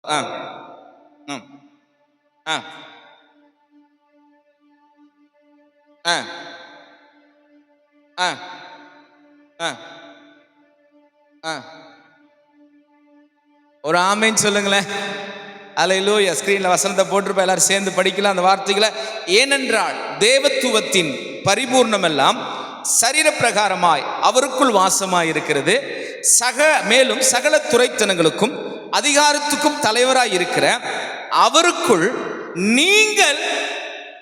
ஆ ம் ஆ ஆ ஆ ஆ ஆ ஒரு ஆமேன்னு சொல்லுங்களேன். அல்லேலூயா. ஸ்கிரீன்ல வசனத்தை போட்டிருப்ப, எல்லாரும் சேர்ந்து படிக்கலாம் அந்த வார்த்தைகளை. ஏனென்றால் தேவத்துவத்தின் பரிபூர்ணம் எல்லாம் சரீர பிரகாரமாய் அவருக்குள் வாசமாய் இருக்கிறது. மேலும் சகல துரைத்தனங்களுக்கும் அதிகாரத்துக்கும் தலைவராய் இருக்கிற அவருக்குள் நீங்கள்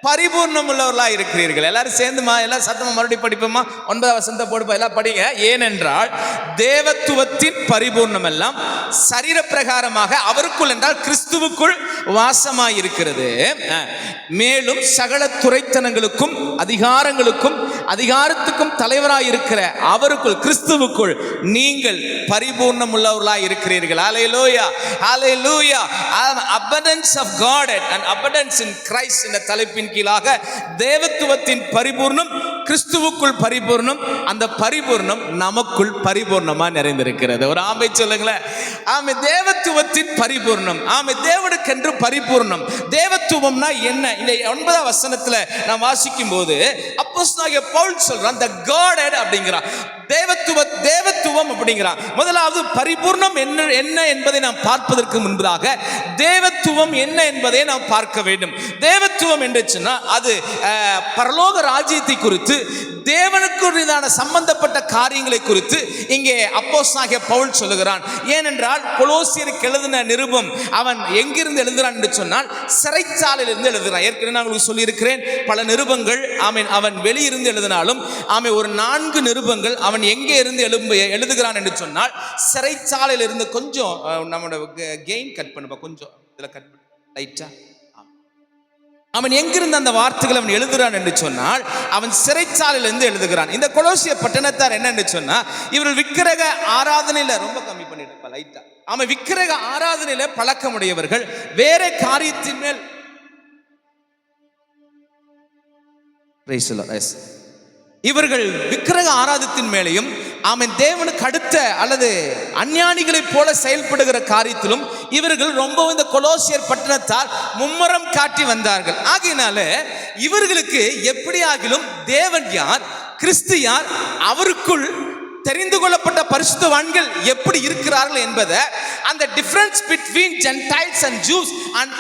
பரிபூர்ணம் உள்ளவர்களா இருக்கிறீர்கள். எல்லாரும் சேர்ந்துமா, எல்லாம் சத்தமா மறுபடியும் படிப்போமா? 9 வசனத்தை போடுப்பா, எல்லாம் படிங்க. ஏனென்றால் தேவத்துவத்தின் பரிபூர்ணம் எல்லாம் சரீர பிரகாரமாக அவருக்குள், என்றால் கிறிஸ்துவுக்குள் வாசமாய் இருக்கிறது. மேலும் சகல துரைத்தனங்களுக்கும் அதிகாரங்களுக்கும் அதிகாரத்துக்கும் தலைவராய் இருக்கிற அவருக்குள், கிறிஸ்துவுக்குள் நீங்கள் பரிபூர்ணம் உள்ளவர்களாய் இருக்கிறீர்கள். ஹல்லேலூயா, ஹல்லேலூயா. abundance of God and abundance in Christ என்ற தலைப்பின் கீழாக தேவத்துவத்தின் பரிபூர்ணம், கிறிஸ்துவுக்குள் பரிபூர்ணம், அந்த பரிபூர்ணம் நமக்குள் பரிபூர்ணமா நிறைந்திருக்கிறது. ஒரு ஆமை சொல்லுங்களேன். ஆமை. தேவத்துவத்தின் பரிபூர்ணம். ஆமை. தேவனுக்கென்று பரிபூர்ணம். தேவத்துவம்னா என்ன? இந்த 9 வசனத்துல நான் வாசிக்கும் போது அப்போஸ்தலனாகிய பவுல் சொல்றான், the Godhead அப்படிங்கிறான். தேவத்துவம் அப்படிங்கிறான். முதலாவது பரிபூர்ணம் என்ன என்பதை நாம் பார்ப்பதற்கு முன்பதாக தேவத்துவம் என்ன என்பதை நாம் பார்க்க வேண்டும். தேவத்துவம் என்று சொன்னா அது பரலோக ராஜ்யத்தை குறித்து, தேவனுக்குரியதான சம்பந்தப்பட்ட காரியங்களை குறித்து இங்கே அப்போஸ்தலனாகிய பவுல் சொல்லுகிறான். ஏனென்றால் கொலோசியருக்கு எழுதின நிருபம் அவன் எங்கிருந்து எழுதுகிறான் என்று சொன்னால் சிறைச்சாலையில் இருந்து எழுதுகிறான். ஏற்கனவே நான் உங்களுக்கு சொல்லியிருக்கிறேன், பல நிருபங்கள் அவன் வெளியிருந்து எழுதினாலும் ஒரு 4 நிருபங்கள் அவன் எங்கே இருந்து எழுதுகிறான் என்று சொன்னால் சிறைச்சாலையில் இருந்து. கொஞ்சம் நம்மளோட கெயின் கட் பண்ணுப்பா, கொஞ்சம் இதுல கட் பண்ணு லைட்டா. அவன் எங்கிருந்து அந்த வார்த்தைகள் அவன் எழுதுகிறான் என்று சொன்னால் அவன் சிறைச்சாலையிலிருந்து எழுதுகிறான். இந்த கொலோசிய பட்டணத்தார் என்ன சொன்னா, இவர்கள் விக்கிரக ஆராதனையில ரொம்ப கம்மி பண்ணிட்டு லைட்டா. அவன் விக்கிரக ஆராதனையில பழக்கமுடையவர்கள், வேற காரியத்தின் மேல் இவர்கள் விக்கிரக ஆராதத்தின் மேலையும் அவன் தேவனுக்கு அடுத்த அல்லது அஞ்ஞானிகளைப் போல செயல்படுகிற காரியத்திலும் இவர்கள் ரொம்ப இந்த கொலோசியர் பட்டணத்தால் மும்முரம் காட்டி வந்தார்கள். ஆகையினால இவர்களுக்கு எப்படியாகிலும் தேவன் யார், கிறிஸ்து யார், அவருக்குள் தெரிந்து கொள்ளப்பட்ட பரிசுத்தவான்கள் எப்படி இருக்கிறார்கள் என்பதை, அந்த difference between gentiles and Jews and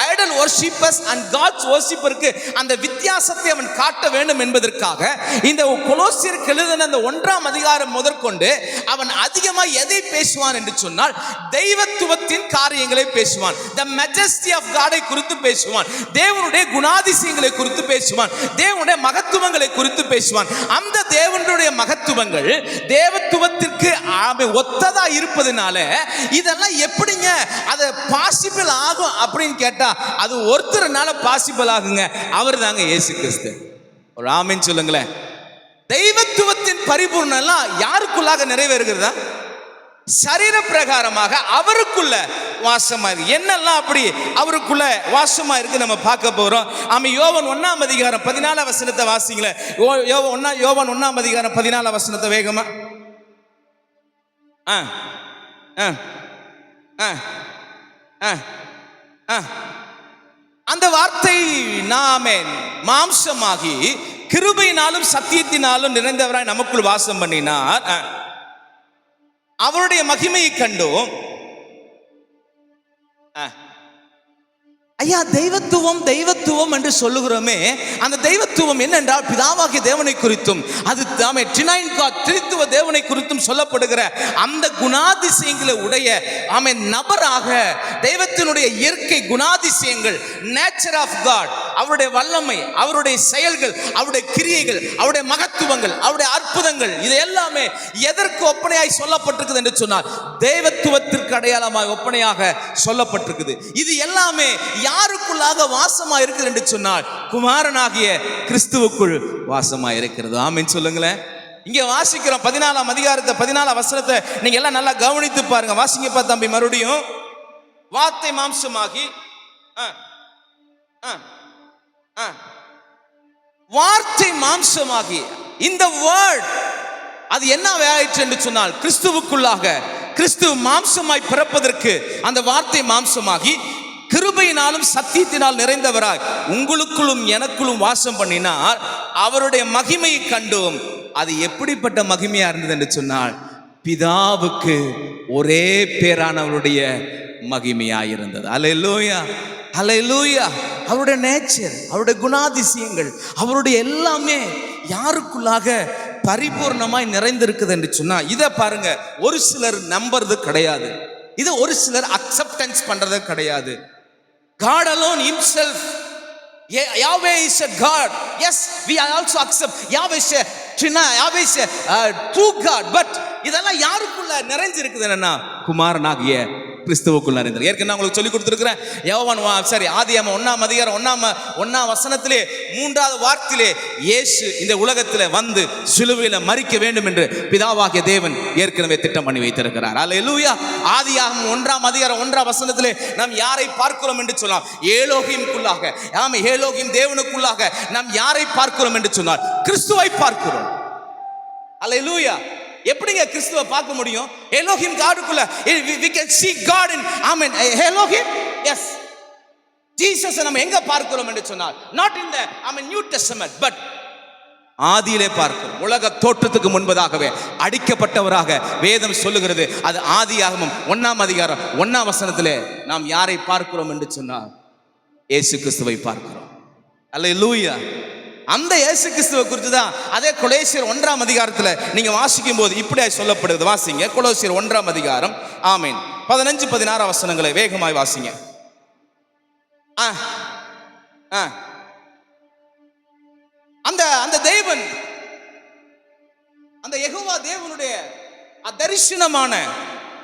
idol worshippers and gods வர்ஷிப்பருக்கு அந்த வித்தியாசத்தை அவன் காட்ட வேண்டும் என்பதற்காக இந்த கொலோசியருக்கு எழுதின அந்த 1ஆம் அதிகாரம் முதற்கொண்டு அவன் அதிகமாக எதை பேசுவான் என்று சொன்னால் தெய்வத்துவத்தின் காரியங்களை பேசுவான். the majesty of God-ஐ குறித்து பேசுவான், தேவனுடைய குணாதிசயங்களை குறித்து பேசுவான், தேவனுடைய மகத்துவங்களை குறித்து பேசுவான். அந்த தேவனுடைய மகத்துவங்கள் தேவத்துவத்திற்கு ஒத்ததா இருப்பதனால இதெல்லாம் எப்படிங்க அது பாசிபிள் ஆகும் அப்படின்னு கேட்டா, அது ஒருத்தர்னால பாசிபிள் ஆகுங்க, அவர் தாங்க இயேசு கிறிஸ்து. ஒரு ஆமென் சொல்லுங்களேன். தெய்வத்துவத்தின் பரிபூர்ணம் எல்லாம் யாருக்குள்ளாக நிறைவேறுகிறதா? சரீர பிரகாரமாக அவருக்குள்ள வாசமா இருக்கு. என்னெல்லாம் அப்படி அவருக்குள்ள வாசமா இருக்கு நம்ம பார்க்க போறோம். யோவான் 1ஆம் அதிகாரம் 14 வசனத்தை வாசிங்களேன். யோவான் 1ஆம் அதிகாரம் 14 வசனத்தை வேகமா. அந்த வார்த்தை நாமே மாம்சமாகி கிருபையினாலும் சத்தியத்தினாலும் நிறைந்தவராய் நமக்குள் வாசம் பண்ணினார். அவருடைய மகிமையை கண்டோம். ஐயா, தெய்வத்துவம் தெய்வத்துவம் என்று சொல்லுகிறோமே, அந்த தெய்வத்துவம் என்னென்றால் பிதாவாகிய தேவனை குறித்தும் அது ட்ரினைன் காட் திரித்துவ தேவனை குறித்தும் சொல்லப்படுகிற அந்த குணாதிசயங்களை உடைய நபராக, தெய்வத்தினுடைய இயற்கை குணாதிசயங்கள், நேச்சர் ஆஃப் காட், அவருடைய வல்லமை, அவருடைய செயல்கள், அவருடைய கிரியைகள், அவருடைய மகத்துவங்கள், அவருடைய அற்புதங்கள், இது எல்லாமே எதற்கு ஒப்பனையாய் சொல்லப்பட்டிருக்குது என்று சொன்னால் தெய்வத்துவத்திற்கு அடையாளமாய் ஒப்பனையாக சொல்லப்பட்டிருக்குது. இது எல்லாமே யாருக்குள்ளாக வாசமா இருக்கிறது என்று சொன்னால் குமாரனாகிய கிறிஸ்துவுக்குள் வாசமா இருக்கிறது. ஆமென் சொல்லுங்களேன். இங்க வாசிக்கிறோம் 14ஆம் அதிகாரத்தை 14 வசனத்தை நீங்க எல்லாம் நல்லா கவனித்து பாருங்க. வாசிங்கப்பா தம்பி மறுபடியும். வார்த்தை மாம்சமாகி, வார்த்தை மாம்சமாகி, இந்த வேர்ட் அது என்ன ஆயிற்று என்று சொன்னால் கிறிஸ்துவுக்குள்ளாக கிறிஸ்து மாம்சமாய் பிறப்பதற்கு அந்த வார்த்தை மாம்சமாகி கிருபையினாலும் சத்தியத்தினால் நிறைந்தவராய் உங்களுக்குள்ளும் எனக்குள்ளும் வாசம் பண்ணினார். அவருடைய மகிமையை கண்டோம். அது எப்படிப்பட்ட மகிமையா இருந்தது என்று சொன்னால், பிதாவுக்கு ஒரே பேரானவருடைய மகிமையாயிருந்தது. அல்லேலூயா, அல்லேலூயா. அவருடைய நேச்சர், அவருடைய குணாதிசயங்கள், அவருடைய எல்லாமே யாருக்குள்ளாக பரிபூர்ணமாய் நிறைந்திருக்குது என்று சொன்னா, இதை பாருங்க, ஒரு சிலர் நம்புறது கிடையாது, இது ஒரு சிலர் அக்செப்டன்ஸ் பண்றது கிடையாது. God alone himself, Yahweh is a God. Yes, we also accept Yahweh is a Yahweh is a true God. But இதெல்லாம் யாருக்குள்ள நிறைஞ்சிருக்குது என்னன்னா, குமாரனாகிய கிறிஸ்துவுக்குள்ள நிறைந்தது. ஏற்கனவே உங்களுக்கு சொல்லி கொடுத்துருக்கிறேன். யோவான் ஆதியாகமம் 1ஆம் அதிகாரம் 1ஆம் வசனத்திலே 3வது வார்த்தையிலே இயேசு இந்த உலகத்திலே வந்து சிலுவையில மரிக்க வேண்டும் என்று பிதாவாகிய தேவன் ஏற்கனவே திட்டம் பண்ணி வைத்திருக்கிறார். அல்லேலூயா. ஆதியாகமம் 1ஆம் அதிகாரம் 1ஆம் வசனத்திலே நாம் யாரை பார்க்கிறோம் என்று சொன்னால், ஏலோகிம்குள்ளாக, ஏலோகிம் தேவனுக்குள்ளாக நாம் யாரை பார்க்கிறோம் என்று சொன்னால், கிறிஸ்துவை பார்க்கிறோம். அல்லேலூயா. எப்படிங்க கிறிஸ்துவை பார்க்க முடியும்? எலோஹிம் காடுக்குள்ள we can see God in amen Elohim. Yes, Jesus நம்ம எங்க பார்க்கிறோம் என்று சொன்னால், not in the New Testament but ஆதியிலே பார்க்கிறோம். உலக தோற்றத்துக்கு முன்பதாகவே அடிக்கப்பட்டவராக வேதம் சொல்லுகிறது. அது ஆதியாகமம் 1ஆம் அதிகாரம் 1ஆம் வசனத்திலே நாம் யாரை பார்க்கிறோம் என்று சொன்னால், இயேசு கிறிஸ்துவை பார்க்கிறோம். அல்லேலூயா. அந்த இயேசு கிறிஸ்துவை குறித்து தான் அதே கொலோசியர் 1ஆம் அதிகாரத்தில் நீங்க வாசிக்கும் போது இப்படியே சொல்லப்படுது. வாசிங்க, கொலோசியர் 1ஆம் அதிகாரம். ஆமென். 15-16 வசனங்களை வேகமாய் வாசிங்க. அந்த தேவன், அந்த யெகோவா தேவனுடைய தரிசனமான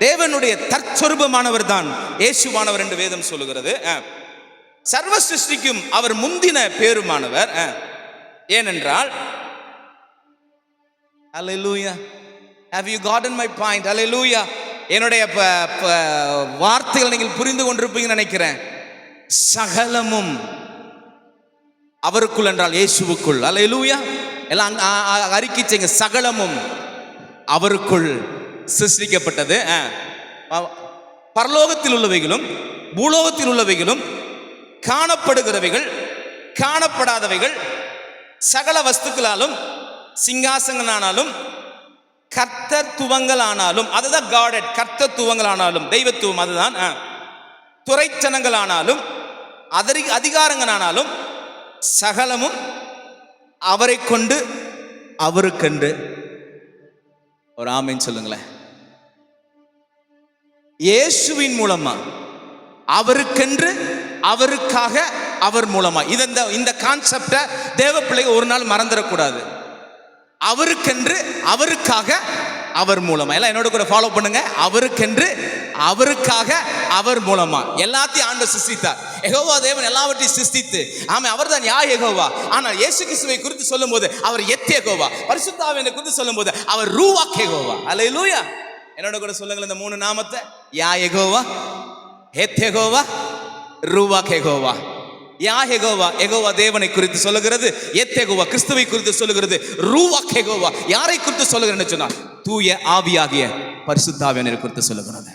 தேவனுடைய தற்சொரூபமானவர் தான் இயேசுவானவர் என்று வேதம் சொல்லுகிறது. சர்வ சிருஷ்டிக்கும் அவர் முந்தின பேருமானவர். ஏனென்றால், அல்லேலூயா, have you gotten my point? அல்லேலூயா. என்னுடைய வார்த்தைகள் நீங்கள் புரிந்து கொண்டிருப்பீங்கன்னு நினைக்கிறேன். சகலமும் அவருக்குள் என்றால் இயேசுவுக்குள். அல்லேலூயா. எல்லாம் அறிக்கை செய்யுங்க. சகலமும் அவருக்குள் சிருஷ்டிக்கப்பட்டது. பரலோகத்தில் உள்ளவைகளும் பூலோகத்தில் உள்ளவைகளும் காணப்படுகிறவைகள் காணப்படாதவைகள் சகல வஸ்துக்களாலும் சிங்காசங்களானாலும் கர்த்தத்துவங்களானாலும், அதுதான் காடட், கர்த்தத்துவங்களானாலும் தெய்வத்துவம், அதுதான் துரைத்தனங்களானாலும் அதிகாரங்களானாலும் சகலமும் அவரை கொண்டு அவருக்கென்று. ஒரு ஆமென் சொல்லுங்களேன். இயேசுவின் மூலமா, அவருக்கென்று, அவருக்காக, அவர் மூலமா. இந்த கான்செப்டை தேவ பிள்ளைங்க ஒரு நாள் மறந்துடக்கூடாது. அவருக்கென்று, அவருக்காக, அவர் மூலமா. எல்லாம் என்னோட கூட ஃபாலோ பண்ணுங்க. அவருக்கென்று, அவருக்காக, அவர் மூலமா எல்லாத்தையும் ஆண்டவர் சிருஷ்டித்தார். யெகோவா தேவன் எல்லாவற்றையும் சிருஷ்டித்து, ஆமா, அவர் தான் யா யெகோவா. ஆனால் இயேசு கிறிஸ்துவை குறித்து சொல்லும் போது அவர் எத் யெகோவா, பரிசுத்த ஆவியை குறித்து சொல்லும் போது அவர் ரூவாக் யெகோவா. அல்லேலூயா. என்னோட கூட சொல்லுங்கள் இந்த 3 நாமத்தை. யா யெகோவா, எத் யெகோவா, ரூவாக் யெகோவா. யா யெகோவா யெகோவா தேவனை குறித்து சொல்லுகிறது. எத் யெகோவா கிறிஸ்துவை குறித்து சொல்லுகிறது. ரூவாக் யெகோவா யாரை குறித்து சொல்லுகிறது சொன்னால், தூய ஆவியாகிய பரிசுத்த ஆவியானவரை குறித்து சொல்லுகிறது.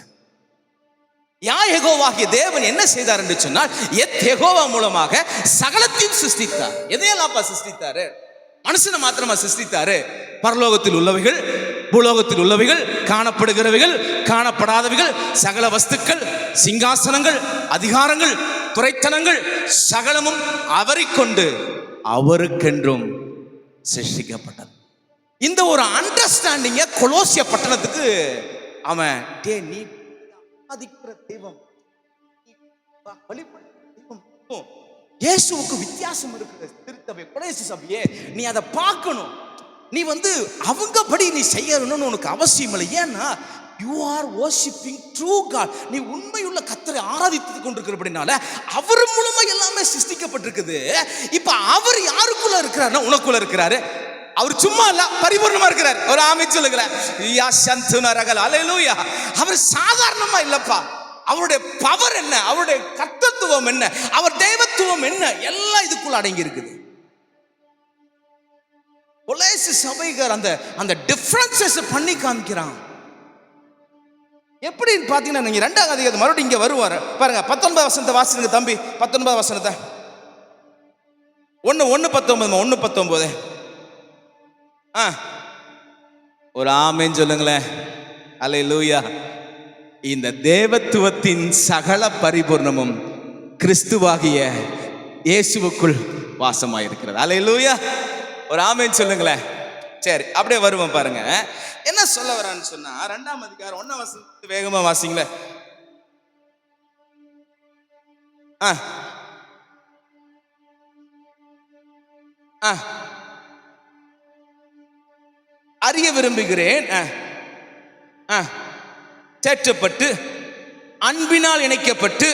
யா யெகோவாகிய தேவன் என்ன செய்தார் என்று சொன்னால், எத் யெகோவா மூலமாக சகலத்தையும் சிருஷ்டித்தார். எதையெல்லாம் சிருஷ்டித்தாரு? மனுஷனை மாத்திரமா சிருஷ்டித்தாரு? பரலோகத்தில் உள்ளவைகள் பூலோகத்தில் உள்ளவைகள் காணப்படுகிறவைகள் காணப்படாதவைகள் சகல வஸ்துக்கள் சிங்காசனங்கள் அதிகாரங்கள் துரைத்தனங்கள் சகலமும் அவரை கொண்டு அவருக்கென்றும் சிருஷ்டிக்கப்பட்டது. இந்த ஒரு அண்டர்ஸ்டாண்டிங்க கொலோசிய பட்டணத்துக்கு அவன் நீ ஆதிக்கிற தெய்வம், இயேசுவுக்கு வித்தியாசம் இருக்குது. திருத்தவை கொலோசி சபையே, நீ அதை பார்க்கணும். நீ அவங்க படி நீ செய்யணும்னு உனக்கு அவசியம் இல்லை. ஏன்னா you are worshiping true God. நீ உண்மையுள்ள கர்த்தரை ஆராதித்து கொண்டிருக்கிறபடினால அவர் மூலமா எல்லாமே சிருஷ்டிக்கப்பட்டிருக்குது. இப்ப அவர் யாருக்குள்ள இருக்கிறாருன்னா உனக்குள்ள இருக்கிறாரு. அவர் சும்மா இல்ல, பரிபூர்ணமா இருக்கிறார். ஒரு ஆமென் சொல்லுங்களேன். அல்லேலூயா. அவர் சாதாரணமா இல்லப்பா. அவருடைய பவர் என்ன, அவருடைய கர்த்தத்துவம் என்ன, அவர் தெய்வத்துவம் என்ன, எல்லாம் இதுக்குள்ள அடங்கி இருக்குது. கொலோசி சபைகள் அந்த டிஃபரன்சஸ் பண்ணி காமிக்கிறான். எப்படின்னு பார்த்தீங்கன்னா, நீங்கள் 2ஆம் அதிகாரம் மறுபடியும் இங்கே வருவார் பாருங்க. 19 வசனத்தை வாசிங்க தம்பி. 19 வசனத்தை 1:19 ஒரு ஆமென் சொல்லுங்களேன். அல்லேலூயா. இந்த தேவத்துவத்தின் சகல பரிபூர்ணமும் கிறிஸ்துவாகிய இயேசுவுக்குள் வாசமாயிருக்கிறது. அல்லேலூயா. ஒரு ஆமென் சொல்லுங்களேன். சரி, அப்படியே வருவோம் பாருங்க. என்ன சொல்ல வரான்னு சொன்னா, 2ஆம் அதிகாரம் 1ஆம் வசனத்தை வேகமா வாசிங்களேன். அறிய விரும்புகிறேன், தேற்றப்பட்டு அன்பினால் இணைக்கப்பட்டு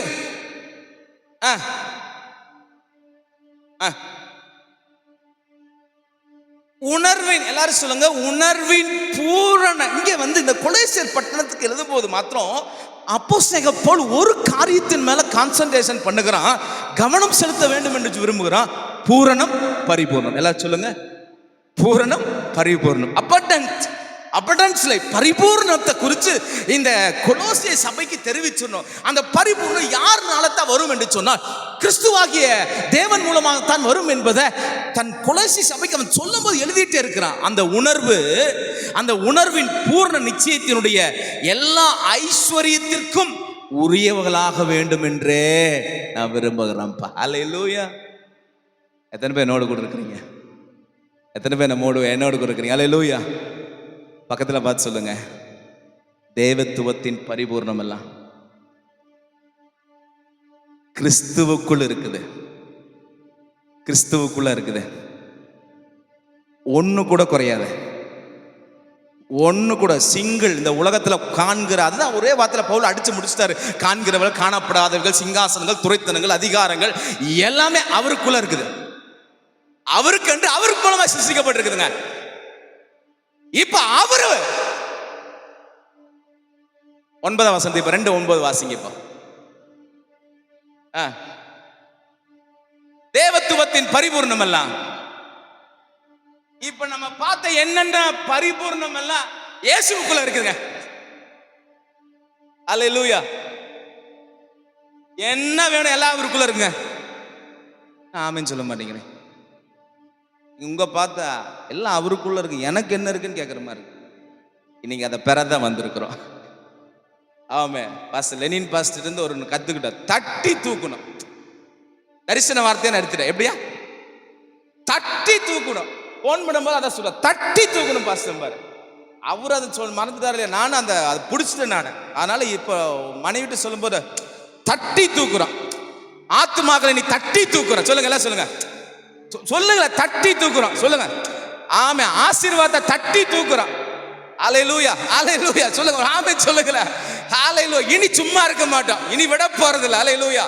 உணர்வின், எல்லாரும் சொல்லுங்க, உணர்வின் பூரண. இங்க இந்த கொலோசியர் பட்டணத்துக்கு எழுதும் போது மாத்திரம் அப்போஸ்தலன் பவுல் ஒரு காரியத்தின் மேல கான்சென்ட்ரேஷன் பண்ணுகிறான், கவனம் செலுத்த வேண்டும் என்று விரும்புகிறான். பூரணம் பரிபூர்ணம். எல்லாரும் சொல்லுங்க, பூரணம் பரிபூர்ணம். அபண்டன்ஸ்ல பரிபூர்ணத்தை குறித்து இந்த கொலோசிய சபைக்கு தெரிவிச்சிடணும். அந்த பரிபூர்ணம் யாருனால தான் வரும் என்று சொன்னால், கிறிஸ்துவாகிய தேவன் மூலமாகத்தான் வரும் என்பதை தன் கொலோசிய சபைக்கு அவன் சொல்லும் போது எழுதிட்டே இருக்கிறான். அந்த உணர்வு, அந்த உணர்வின் பூர்ண நிச்சயத்தினுடைய எல்லா ஐஸ்வர்யத்திற்கும் உரியவர்களாக வேண்டும் என்றே நான் விரும்புகிறேன்ப்பா. அல்லேலூயா. எத்தனை பேர் என்னோடு கூட இருக்கிறீங்க? எத்தனை பேர் என்னோடு கூட இருக்கிறீங்க? அல்லேலூயா. பக்கத்தில் பார்த்து சொல்லுங்க, தேவத்துவத்தின் பரிபூர்ணம் எல்லாம் கிறிஸ்துவுக்குள் இருக்குது. கிறிஸ்துவுக்குள்ள இருக்குது. ஒண்ணு கூட குறையாது, ஒண்ணு கூட சிங்கிள். இந்த உலகத்துல காண்கிற, அதுதான் ஒரே வார்த்தையில பவுல் அடிச்சு முடிச்சிட்டாரு. காண்கிறவர்கள், காணப்படாதவர்கள், சிங்காசனங்கள், துரைத்தனங்கள், அதிகாரங்கள் எல்லாமே அவருக்குள்ள இருக்குது. அவருக்கு என்று அவருக்கு மூலமா சிருஷ்டிக்கப்பட்டிருக்குதுங்க. இப்ப அவரு 9ஆம் வசனம் இப்ப 2:9 வாசிங்க. இப்ப தேவத்துவத்தின் பரிபூர்ணம் எல்லாம், இப்ப நம்ம பார்த்த என்னென்ன பரிபூர்ணம் எல்லாம் இயேசுவுக்குள்ள இருக்குங்க. அல்லேலூயா. என்ன வேணும் எல்லாம் அவருக்குள்ள இருக்குங்க. ஆமென் சொல்ல மாட்டேங்கிறேன். உங்க பார்த்தா எல்லாம் அவருக்குள்ள இருக்கு, எனக்கு என்ன இருக்குன்னு கேட்குற மாதிரி இருக்கு. இன்னைக்கு அதை பெறதான் வந்திருக்கிறோம். ஆமே, பாஸ்டர் லெனின் பாஸ்டர் இருந்து ஒரு கத்துக்கிட்ட, தட்டி தூக்கணும். தரிசன வார்த்தையை நடத்திட்ட எப்படியா தட்டி தூக்கணும். போன் பண்ணும்போது அதை சொல்ல, தட்டி தூக்கணும் பாஸ்டர் பாரு. அவரு அதை மறந்துட்டாரு இல்லையா? நானும் அதை பிடிச்சிட்டேன் நான். அதனால இப்போ மனைவிட்டு சொல்லும் போது தட்டி தூக்குறோம். ஆத்துமாக்களை நீ தட்டி தூக்குற. சொல்லுங்க, எல்லாம் சொல்லுங்க, சொல்லுங்க, தட்டி தூக்குறோம். சொல்லுங்க, ஆமே. ஆசீர்வாதத்தை தட்டி தூக்குறோம். அல்லேலூயா, அல்லேலூயா. சொல்லுங்க, ஆமே சொல்லுங்க. அல்லேலூயா. இனி சும்மா இருக்க மாட்டோம், இனி விட போறது இல்லை. அல்லேலூயா,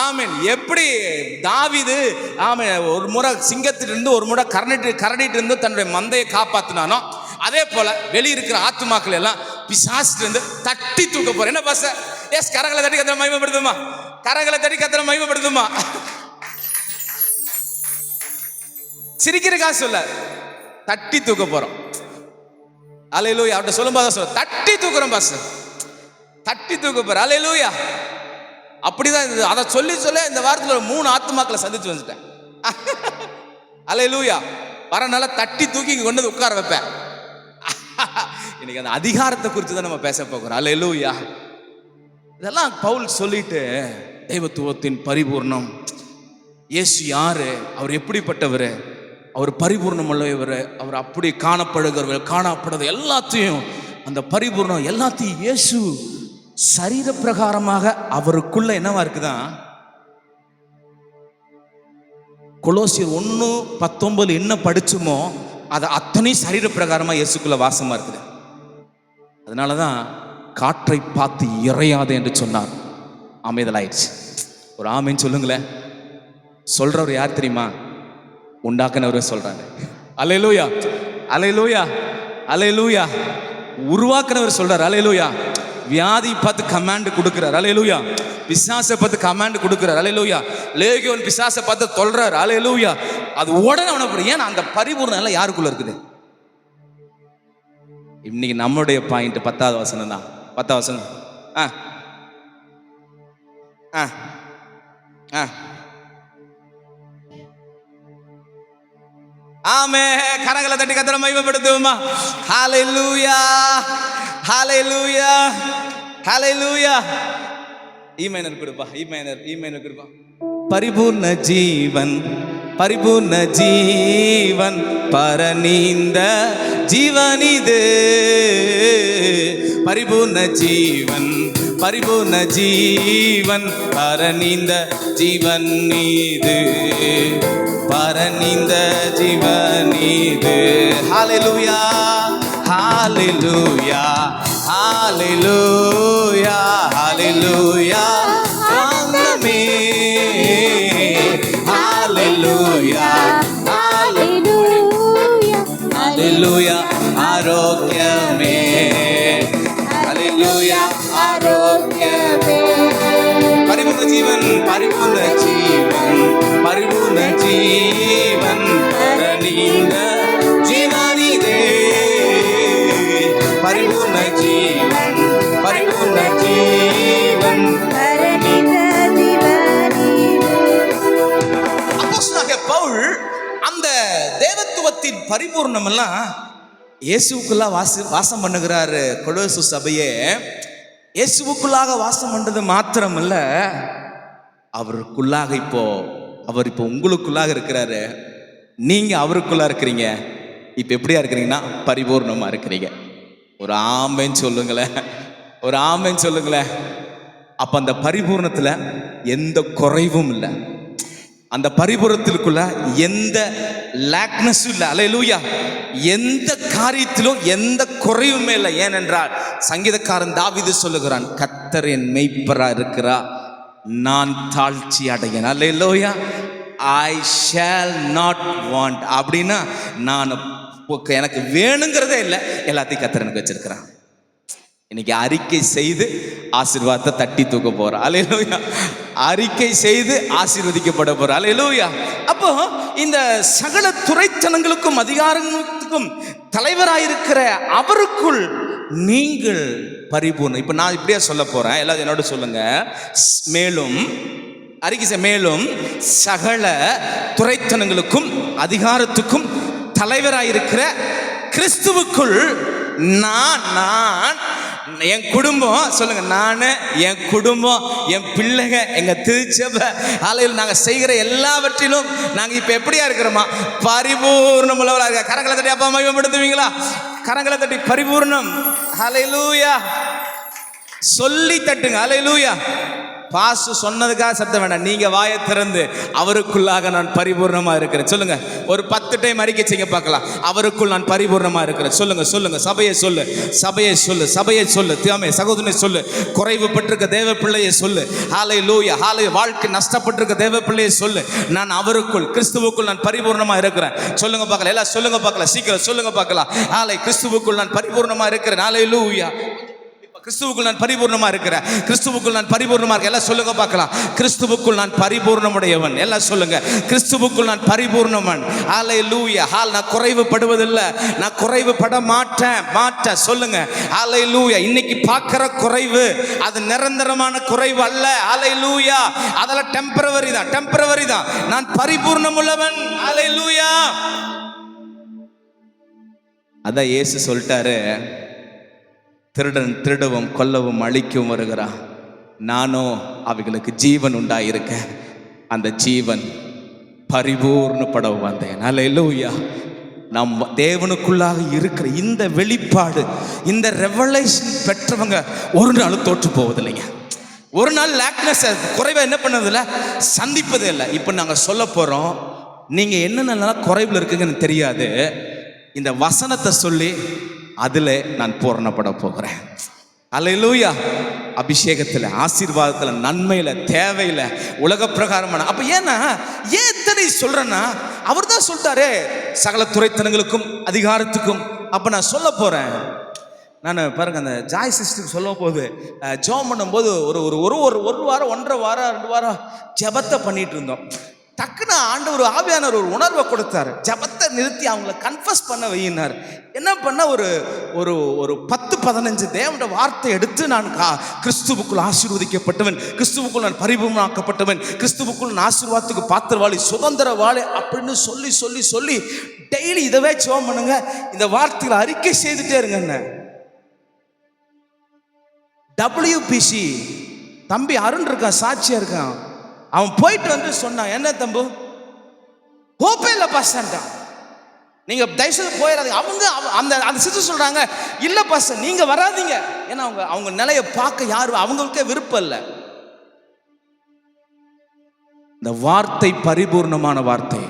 ஆமென். எப்படி தாவீது ஒரு முறை சிங்கத்திலிருந்து ஒரு முறை கரடிட்டு இருந்து தன்னுடைய மந்தையை காப்பாத்தினானோ, அதே போல வெளியிருக்கிற ஆத்துமாக்கள் எல்லாம் பிசாசுல இருந்து தட்டி தூக்க போறேன். என்ன பாச? எஸ், கரங்களை தட்டி கத்திர மகிமைப்படுத்துமா? கரங்களை தட்டி கத்திர மகிமைப்படுத்துமா? சிரிக்கிறக்கா சொல்ல, தட்டி தூக்க போறோம். அல்லேலூயா. அவர்கிட்ட சொல்லும்போது சொல்ல, தட்டி தூக்குறோம் பாஸ், தட்டி தூக்க போறோம். அல்லேலூயா. அப்படிதான் இது. அதை சொல்லி சொல்ல இந்த வாரத்தில் 3 ஆத்துமாக்களை சந்திச்சு வந்துட்டேன். அல்லேலூயா. வரனால தட்டி தூக்கி இங்க கொண்டு உட்கார வைப்பேன். இன்னைக்கு அந்த அதிகாரத்தை குறித்து தான் நம்ம பேச போகிறோம். அல்லேலூயா. இதெல்லாம் பவுல் சொல்லிட்டு, தெய்வத்துவத்தின் பரிபூர்ணம், இயேசு யாரு, அவர் எப்படிப்பட்டவர், அவர் பரிபூர்ணம் உள்ளவர், அவர் அப்படி காணப்படுகிறவர், காணப்படுறது எல்லாத்தையும், அந்த பரிபூர்ணம் எல்லாத்தையும் இயேசு சரீர பிரகாரமாக அவருக்குள்ள என்னவா இருக்குதான். கொலோசியர் 1:19 என்ன படிச்சுமோ அது அத்தனை சரீர பிரகாரமா இயேசுக்குள்ள வாசமா இருக்குது. அதனாலதான் காற்றை பார்த்து இறையாதே என்று சொன்னார். அமைதலாயிடுச்சு. ஒரு ஆமீன் சொல்லுங்களேன். சொல்றவர் யார் தெரியுமா? உண்டாக்குனவரே சொல்றாங்க. அல்லேலூயா, அல்லேலூயா, அல்லேலூயா. உருவாக்குனவர் சொல்றார். அல்லேலூயா. வியாதி பார்த்து கமாண்ட் கொடுக்கிறார். அல்லேலூயா. பிசாசை பார்த்து கமாண்ட் கொடுக்கிறார். அல்லேலூயா. லேகியோன் பிசாசை பார்த்து சொல்றார். அல்லேலூயா. அது உடனே அவனை, ஏன்னா அந்த பரிபூர்ணம் எல்லாம் யாருக்குள்ள இருக்குது? இன்னைக்கு நம்மளுடைய பாயிண்ட் 10வது வசனம் தான். 10 வசனம். ஆ ஆ ஆ ஆமே. கரங்களை தட்டி கர்த்தரை மகிமைப்படுத்துவோமா? ஹalleluya, ஹalleluya, ஹalleluya. ஈமைனர் கொடுப்பா, ஈமைனர் கொடுப்பா. பரிபூர்ண ஜீவன், பரிபூர்ண ஜீவன், பரநீந்த ஜீவன் இது. பரிபூர்ண ஜீவன், பரிபூர்ண ஜீவன், பரநீந்த ஜீவன் இது, பரநீந்த ஜீவன் இது. ஹalleluya, ஹalleluya, ஹalleluya, ஹalleluya. ஆமென். ஹalleluya, ஹalleluya, ஹalleluya. ஆரோக்கியமே, ஹalleluya, ஆரோக்கியமே. பரிபூர்ண ஜீவன், பரிபூர்ண ஜீவன், பரிபூர்ண ஜீவன், பரநீந்த ஜீவனிதே. பரிபூர்ண ஜீவன், பரிபூர்ண ஜீவன், பரநீந்த ஜீவனிதே. அப்போஸ்தலனாகிய பவுல் அந்த தேவத்துவத்தின் பரிபூர்ணம் எல்லாம் இயேசுவுக்குள்ள வாசம் பண்ணுகிறாரு. கொலோசு சபையே இயேசுவுக்குள்ளாக வாசம் பண்றது மாத்திரமல்ல, அவருக்குள்ளாக அவர் இப்போ உங்களுக்குள்ளாக இருக்கிறாரு. நீங்க அவருக்குள்ளா இருக்கிறீங்க. இப்ப எப்படியா இருக்கிறீங்கன்னா பரிபூர்ணமா இருக்கிறீங்க. ஒரு ஆமென் சொல்லுங்களேன், ஒரு ஆமென் சொல்லுங்களேன். அப்ப அந்த பரிபூர்ணத்துல எந்த குறைவும் இல்லை, அந்த பரிபூரணத்திற்குள்ள எந்த லேக்னஸும் இல்லை. அல்லேலூயா. எந்த காரியத்திலும் எந்த குறைவுமே இல்லை. ஏனென்றால் சங்கீதக்காரன் தாவீது சொல்லுகிறான், கர்த்தர் என் மெய்ப்பரா இருக்கிறா, நான் தாழ்ச்சி அடையேன். Hallelujah. I shall not want. அப்படின்னா நான் எனக்கு வேணுங்கிறதே இல்லை, எல்லாத்தையும் கர்த்தர் எனக்கு வச்சிருக்கிறான். இன்னைக்கு அறிக்கை செய்து ஆசீர்வாதத்தை தட்டி தூக்க போற. அல்லேலூயா. அறிக்கை செய்து ஆசீர்வதிக்கப்பட போற. அல்லேலூயா. அப்போ இந்த சகல துரைத்தனங்களுக்கும் அதிகாரங்களுக்கும் தலைவராயிருக்கிற அவருக்குள் நீங்கள் பரிபூர்ணம். இப்ப நான் இப்படியே சொல்ல போறேன், எல்லாரும் என்னோட சொல்லுங்க. மேலும் அறிக்கை, மேலும் சகல துரைத்தனங்களுக்கும் அதிகாரத்துக்கும் தலைவராயிருக்கிற கிறிஸ்துவுக்குள் நான் என் குடும்பம், சொல்லுங்க, நான் என் குடும்பம், என் பிள்ளைங்க, எங்க திருச்சபை ஆலையில் நாங்க செய்கிற எல்லாவற்றிலும் நாங்க இப்ப எப்படியா இருக்கிறோமா? பரிபூர்ணம் உள்ளவரா இருக்க. கரங்களை தட்டி அப்பா மகிமைப்படுத்துவீங்களா? கரங்களை தட்டி பரிபூர்ணம். ஹல்லேலூயா சொல்லி தட்டுங்க. ஹல்லேலூயா. பாஸ் சொன்னதுக்காக சத்தம் வேண்டாம், நீங்க வாயை திறந்து அவருக்குள்ளாக நான் பரிபூர்ணமா இருக்கிறேன் சொல்லுங்க. ஒரு 10 டைம் அறிக்கை செய்ய பார்க்கலாம். அவருக்குள் நான் பரிபூர்ணமா இருக்கிறேன். சொல்லுங்க, சொல்லுங்க. சபையை சொல்லு, சபையை சொல்லு, சபையை சொல்லு. தியாமே சகோதரனை சொல்லு. குறைவு பட்டிருக்க தேவ பிள்ளையை சொல்லு. ஹல்லேலூயா. ஹல்லேலூயா. வாழ்க்கை நஷ்டப்பட்டிருக்க தேவ பிள்ளையை சொல்லு. நான் அவருக்குள், கிறிஸ்துவுக்குள் நான் பரிபூர்ணமா இருக்கிறேன். சொல்லுங்க பார்க்கலாம். எல்லாம் சொல்லுங்க பார்க்கலாம். சீக்கிரம் சொல்லுங்க பார்க்கலாம். ஹல்லேலூயா. கிறிஸ்துவுக்குள் நான் பரிபூர்ணமா இருக்கிறேன். ஹல்லேலூயா. கிறிஸ்துவுக்குள் நான் பரிபூர்ணமா இருக்கிறேன். கிறிஸ்துவுக்குள் நான் பரிபூர்ணமா இருக்கேன். எல்லாம் சொல்லுங்க பார்க்கலாம். கிறிஸ்துவுக்குள் நான் பரிபூர்ணமுடையவன். எல்லாம் சொல்லுங்க. கிறிஸ்துவுக்குள் நான் பரிபூர்ணவன். ஹல்லேலூயா. நான் குறைவுபடுவதில்லை, நான் குறைவுபட மாட்டேன். சொல்லுங்க. ஹல்லேலூயா. இன்னைக்கு பார்க்கிற குறைவு அது நிரந்தரமான குறைவு அல்ல. ஹல்லேலூயா. அதெல்லாம் டெம்பரவரி தான். நான் பரிபூர்ணமுள்ளவன். ஹல்லேலூயா. அதான் இயேசு சொல்லிட்டாரு, திருடன் திருடவும் கொல்லவும் அழிக்கவும் வருகிறான், நானோ அவைகளுக்கு ஜீவன் உண்டாயிருக்க அந்த ஜீவன் பரிபூர்ணப்படவும் வந்தேன். ஹல்லேலூயா. நம் தேவனுக்குள்ளாக இருக்கிற இந்த வெளிப்பாடு, இந்த ரெவலேஷன் பெற்றவங்க ஒரு நாள் தோற்று போவதில்லைங்க. ஒரு நாள் லேக்னஸ் குறைவை என்ன பண்ணதில்லை, சந்திப்பது இல்லை. இப்போ நாங்கள் சொல்ல போகிறோம், நீங்கள் என்னென்ன குறைவில் இருக்குங்கன்னு தெரியாது. இந்த வசனத்தை சொல்லி அதில் நான் பூரணப்பட போகிறேன். அல்லேலூயா. அபிஷேகத்தில், ஆசீர்வாதத்தில், நன்மையில், தேவையில், உலக பிரகாரமான. அப்போ ஏன் இத்தனை சொல்கிறேன்னா, அவர் தான் சொல்லிட்டாரு சகல துரைத்தனங்களுக்கும் அதிகாரத்துக்கும். அப்போ நான் சொல்ல போகிறேன். நான் பாருங்க, அந்த ஜாய் சிஸ்டருக்கு சொல்லும் போது ஜெபம் பண்ணும்போது ஒரு வாரம் 1.5 வாரம் 2 வாரம் ஜெபத்தை பண்ணிட்டு இருந்தோம். டக்குன்னு ஆண்டவர் ஆவியானவர் ஒரு உணர்வை கொடுத்தாரு. ஜெபத்தை கத்தர் நிறுத்தி அவங்கள கன்ஃபஸ் பண்ண வையினார். என்ன பண்ண, ஒரு ஒரு ஒரு 10-15 தேவனுடைய வார்த்தை எடுத்து, நான் கிறிஸ்துவுக்குள் ஆசீர்வதிக்கப்பட்டவன், கிறிஸ்துவுக்குள் நான் பரிபூர்ணமாக்கப்பட்டவன், கிறிஸ்துவுக்குள் நான் ஆசீர்வாதத்துக்கு பாத்திரவாளி, சுதந்திரவாளி அப்படின்னு சொல்லி சொல்லி சொல்லி டெய்லி இதவே ஜெபம் பண்ணுங்க. இந்த வார்த்தைகளை அறிக்கை செய்துட்டே இருங்க. WPC தம்பி அருண் இருக்கான், சாட்சியா இருக்கான். அவன் போயிட்டு வந்து சொன்னான், என்ன தம்பு ஹோப்பே இல்லை பாஸ்டர்ட்டான், நீங்க தயவுசெய்து போயிடாதீங்க. அவங்க அந்த அந்த சிஸ்டர் சொல்றாங்க, இல்ல பாஸ்டர் நீங்க வராதீங்க, ஏன்னா அவங்க நிலையை பார்க்க யாரும் அவங்களுக்கே விருப்பம் இல்லை. இந்த வார்த்தை பரிபூர்ணமான வார்த்தை.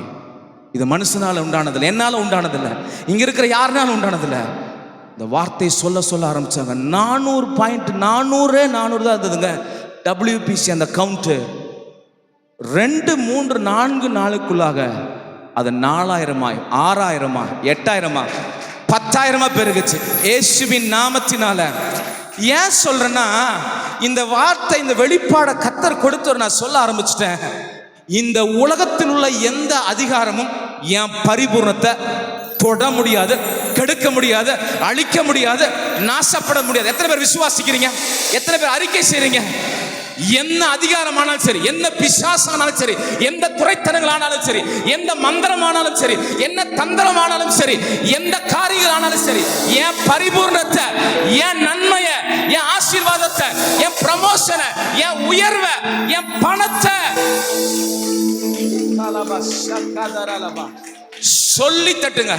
இது மனுஷனால உண்டானதில்லை, என்னால உண்டானதில்லை, இங்க இருக்கிற யாருனாலும் உண்டானதில்லை. இந்த வார்த்தை சொல்ல சொல்ல ஆரம்பிச்சாங்க. 400 பாயிண்ட், 400 தான் இருந்ததுங்க WPC அந்த கவுண்ட். 2, 3, 4 நாளுக்குள்ளாக அது 4000 6000 8000 10,000 பெருகுச்சு இயேசுவின் நாமத்தினால. ஏன் சொல்றேன்னா, இந்த வார்த்தை, இந்த வெளிப்பாட கத்தர் கொடுத்து நான் சொல்ல ஆரம்பிச்சிட்டேன். இந்த உலகத்தில் உள்ள எந்த அதிகாரமும் என் பரிபூர்ணத்தை தொட முடியாது, கெடுக்க முடியாது, அழிக்க முடியாது, நாசப்பட முடியாது. எத்தனை பேர் விசுவாசிக்கிறீங்க? எத்தனை பேர் அறிக்கை செய்றீங்க? என்ன அதிகாரமானாலும் சரி, என்ன பிசாசானாலும் சரி, எந்த துறைத்தனங்களானாலும் சரி, எந்த மந்திரமானாலும் சரி, என்ன தந்திரமானாலும் சரி, எந்த காரியங்களானாலும் சரி, என் பரிபூர்ணத்தை, என் நன்மையை, என் ஆசீர்வாதத்தை, என் ப்ரமோஷனை, என் உயர்வை, என் பணத்தை சொல்லி தட்டுங்க.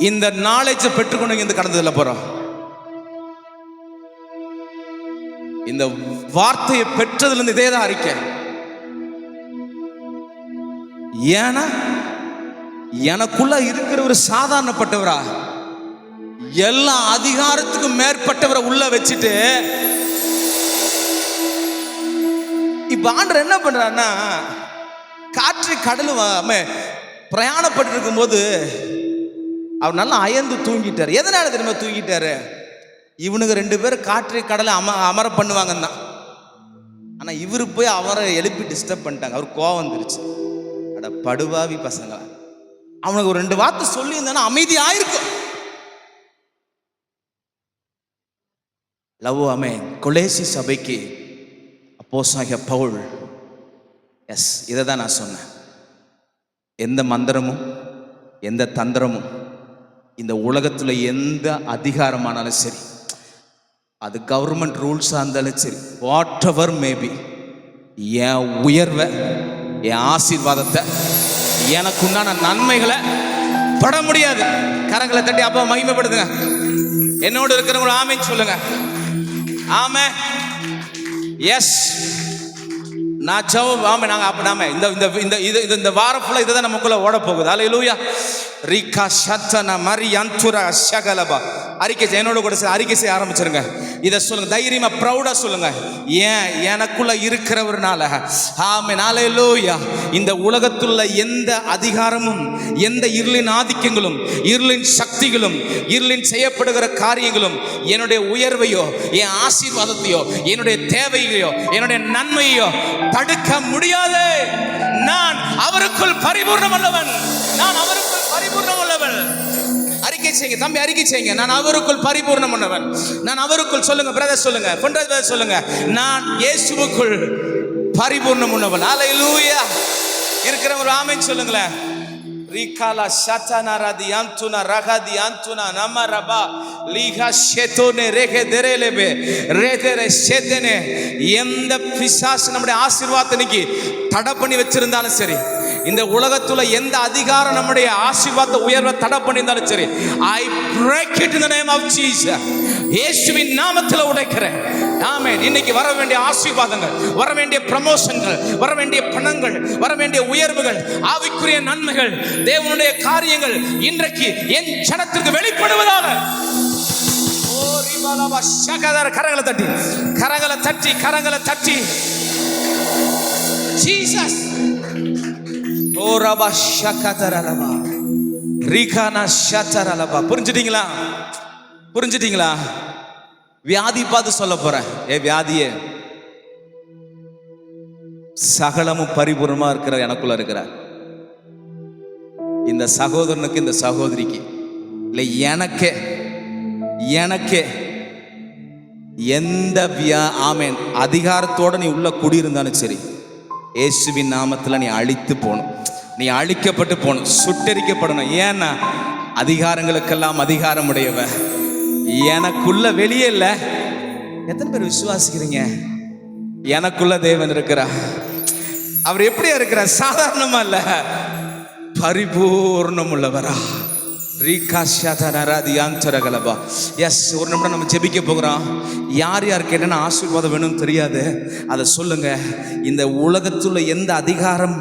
இந்த நாலேஜை பெற்றுக்கொண்டு இங்க கடந்ததுல போறோம். இந்த வார்த்தையை பெற்றதுல இருந்து இதே தான் அறிக்கை. ஏன்னா எனக்குள்ள இருக்கிற ஒரு சாதாரணப்பட்டவரா, எல்லா அதிகாரத்துக்கும் மேற்பட்டவரை உள்ள வச்சுட்டு இப்ப ஆண்டவர் என்ன பண்றாருன்னா, காற்று கடலும் பிரயாணப்பட்டு இருக்கும் போது அவர் நல்லா அயர்ந்து தூங்கிட்டார். எதனால தெரியுமா தூங்கிட்டாரு? இவனுக்கு 2 பேரும் காற்று கடலை அமர பண்ணுவாங்கன்னா, ஆனா இவரு போய் அவரை எழுப்பி டிஸ்டர்ப் பண்ணிட்டாங்க. அவர் கோவம் வந்துருச்சு. அட படுவாவி பசங்களா, அவனுக்கு ஒரு 2 வார்த்தை சொல்லி இருந்தானா அமைதி ஆயிருக்கும். லவ் ஆமென். கொலேசி சபைக்கு அப்போஸ்தலனாகிய பவுல், எஸ் இதை தான் நான் சொன்னேன். எந்த மந்திரமும் எந்த தந்திரமும், இந்த உலகத்தில் எந்த அதிகாரமானாலும் சரி, அது கவர்மெண்ட் ரூல்ஸாக இருந்தாலும் சரி, வாட் எவர் மேபி, என் உயர்வை, என் ஆசீர்வாதத்தை, எனக்குண்டான நன்மைகளை தொட முடியாது. கரங்களை தட்டி அப்பா மகிமைப்படுத்துங்க. என்னோடு இருக்கிறவங்க ஆமென் சொல்லுங்க. ஆமென். எஸ், நான் ஜெபம். ஆமென். நாங்கள் அப்போ நாம இந்த வாரம் ஃபுல்லாக இதை தான் நமக்குள்ள ஓட போகுது. அல்லேலூயா. ரிகா ஷத்தன மரி அந்துரா ஷகலபா. அறிக்கை என்னோட கூட அறிக்கை செய்ய ஆரம்பிச்சிருங்க. இதை சொல்லுங்க, தைரியமா ப்ரௌடா சொல்லுங்க. ஏன் எனக்குள்ள இருக்கிறவர்னால. ஆமென். அல்லேலூயா. இந்த உலகத்துள்ள எந்த அதிகாரமும், எந்த இருளின் ஆதிக்கங்களும், இருளின் சக்திகளும், இருளின் செய்யப்படுகிற காரியங்களும் என்னுடைய உயர்வையோ, என் ஆசீர்வாதத்தையோ, என்னுடைய தேவையோ, என்னுடைய நன்மையோ தடுக்க முடியாது. நான் அவருக்குள் பரிபூர்ணம் உள்ளவன். நான் அவருக்குள் பரிபூர்ணம் உள்ளவன். அறிக்கை செய்யுங்க தம்பி, அறிக்கை செய்யுங்க. நான் அவருக்குள் பரிபூர்ணம் உள்ளவன். நான் அவருக்குள். சொல்லுங்க பிரதர், சொல்லுங்க பிரதர், சொல்லுங்க, நான் இயேசுவுக்குள் பரிபூர்ணம் உள்ளவன். அல்லேலூயா. இருக்கிறவங்க ஆமென் சொல்லுங்களேன். ரிகாலா ஷாத்தானாராதி ஆந்துனா ரகாதி ஆந்துனா நமரபா லீகா ஷேதோனே ரேகே தெரேலேபே ரேதேரே ஷேதனே. எந்த பிசாசு நம்முடைய ஆசீர்வாதத்திற்கு தடை பண்ணி வச்சிருந்தாலும் சரி, இந்த உலகத்துல எந்த அதிகாரம் நம்முடைய ஆசீர்வாத உயர்வை தடை பண்ணியிருந்தாலும் சரி, I break it in the name of Jesus. இயேசுவின் நாமத்தில் உடைக்கிறேன். ஆமென். இன்னைக்கு வர வேண்டிய ஆசீர்வாதங்கள், வர வேண்டிய ப்ரமோஷன்கள், வர வேண்டிய பணங்கள், வர வேண்டிய உயர்வுகள், ஆவிக்குரிய நன்மைகள், தேவனுடைய காரியங்கள் இன்றைக்கு என் ஜனத்திற்கு வெளிப்படுவதாக. கரங்களை தட்டி, கரங்களை தட்டி, கரங்களை தட்டி. ஜீசஸ். ஓ ரபா ஷகதரலபா ரிகானா ஷதரலபா. புரிஞ்சுட்டீங்களா? புரிஞ்சுட்டீங்களா? வியாதி பார்த்து சொல்ல போறேன். ஏ வியாதியே, சகலமும் பரிபூர்ணமா இருக்கிற எனக்குள்ள இருக்கிறார். இந்த சகோதரனுக்கு இந்த சகோதரிக்கு இல்லை எனக்கே எந்த ஆமென் அதிகாரத்தோட நீ உள்ள குடியிருந்தாலும் சரி, இயேசுவின் நாமத்தில் நீ அழித்து போகணும், நீ அழிக்கப்பட்டு போகணும், சுட்டரிக்கப்படணும். ஏன்னா அதிகாரங்களுக்கெல்லாம் அதிகாரம் உடையவ எனக்குள்ள, வெளியே இல்லை. எத்தனை பேர் விசுவாசிக்கிறீங்க? எனக்குள்ள தேவன் இருக்கிறார். அவர் எப்படியா இருக்கிறார்? சாதாரணமா இல்ல, பரிபூர்ணம் உள்ளவரா. எஸ், ஒரு நிமிடம் நம்ம ஜெபிக்க போகிறோம். யார் யாருக்கு என்னென்ன ஆசீர்வாதம் வேணும்னு தெரியாது, அதை சொல்லுங்க. இந்த உலகத்துல எந்த அதிகாரம்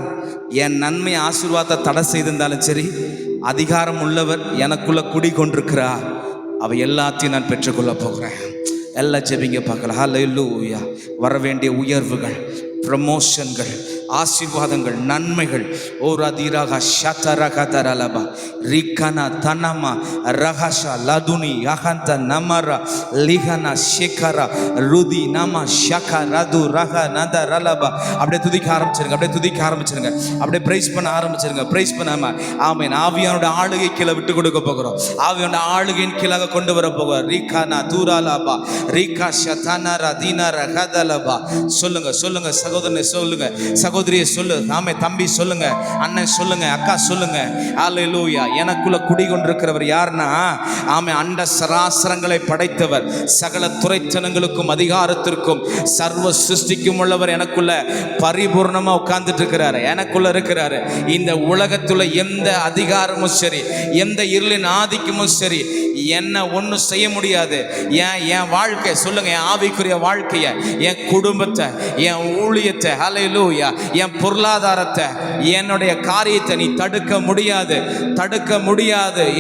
என் நன்மை ஆசீர்வாதத்தை தடை செய்திருந்தாலும் சரி, அதிகாரம் உள்ளவர் எனக்குள்ள குடி கொண்டிருக்கிறார். அவை எல்லாத்தையும் நான் பெற்றுக்கொள்ள போகிறேன். எல்லாம் ஜெபிங்க பார்க்கலாம். ஹல்லேலூயா. வர வேண்டிய உயர்வுகள், ப்ரமோஷன்கள், ஆசீர்வாதங்கள், நன்மைகள், ஓ ரதிரக ஷதரகதரலபா ரிகனா தனமா ரகஷா லதுனி யஹந்த நமர லிகனா ஷேகரா ருதி நம ஷக ரது ரக நத ரலபா. அப்படியே துதிக்க ஆரம்பிச்சிருங்க, அப்படியே பிரைஸ் பண்ண ஆரம்பிச்சிருங்க. பிரைஸ் பண்ணாம ஆமென். ஆவியானோட ஆளுகை கீழே விட்டு கொடுக்க போகிறோம். ஆவியானோட ஆளுகையின் கீழாக கொண்டு வர போகிறோம். ரிகனா தூராலபா ரிகா ஷதனர தீனர கதலபா. சொல்லுங்க சகோதரனே, சொல்லுங்க சகோதரியை, சொல்லு. ஆமே தம்பி சொல்லுங்க, அண்ணன் சொல்லுங்க, அக்கா சொல்லுங்க. அல்லேலூயா. எனக்குள்ள குடிகொண்டிருக்கிறவர் யாருன்னா, ஆமே அண்ட சராசரங்களை படைத்தவர், சகல துரைத்தனங்களுக்கும் அதிகாரத்திற்கும் சர்வ சிருஷ்டிக்கும் உள்ளவர் எனக்குள்ள பரிபூர்ணமா உட்கார்ந்துட்டு இருக்கிறாரு, எனக்குள்ள இருக்கிறாரு. இந்த உலகத்துல எந்த அதிகாரமும் சரி, எந்த இருளின் ஆதிக்கமும் சரி என்ன ஒன்றும் செய்ய முடியாது. என் வாழ்க்கை சொல்லுங்க, என் ஆவிக்குரிய வாழ்க்கைய, என் குடும்பத்தை, என் ஊழியத்தை, ஹல்லேலூயா, என் பொருளாதாரத்தை, என்னுடைய காரியத்தை நீ தடுக்க முடியாது.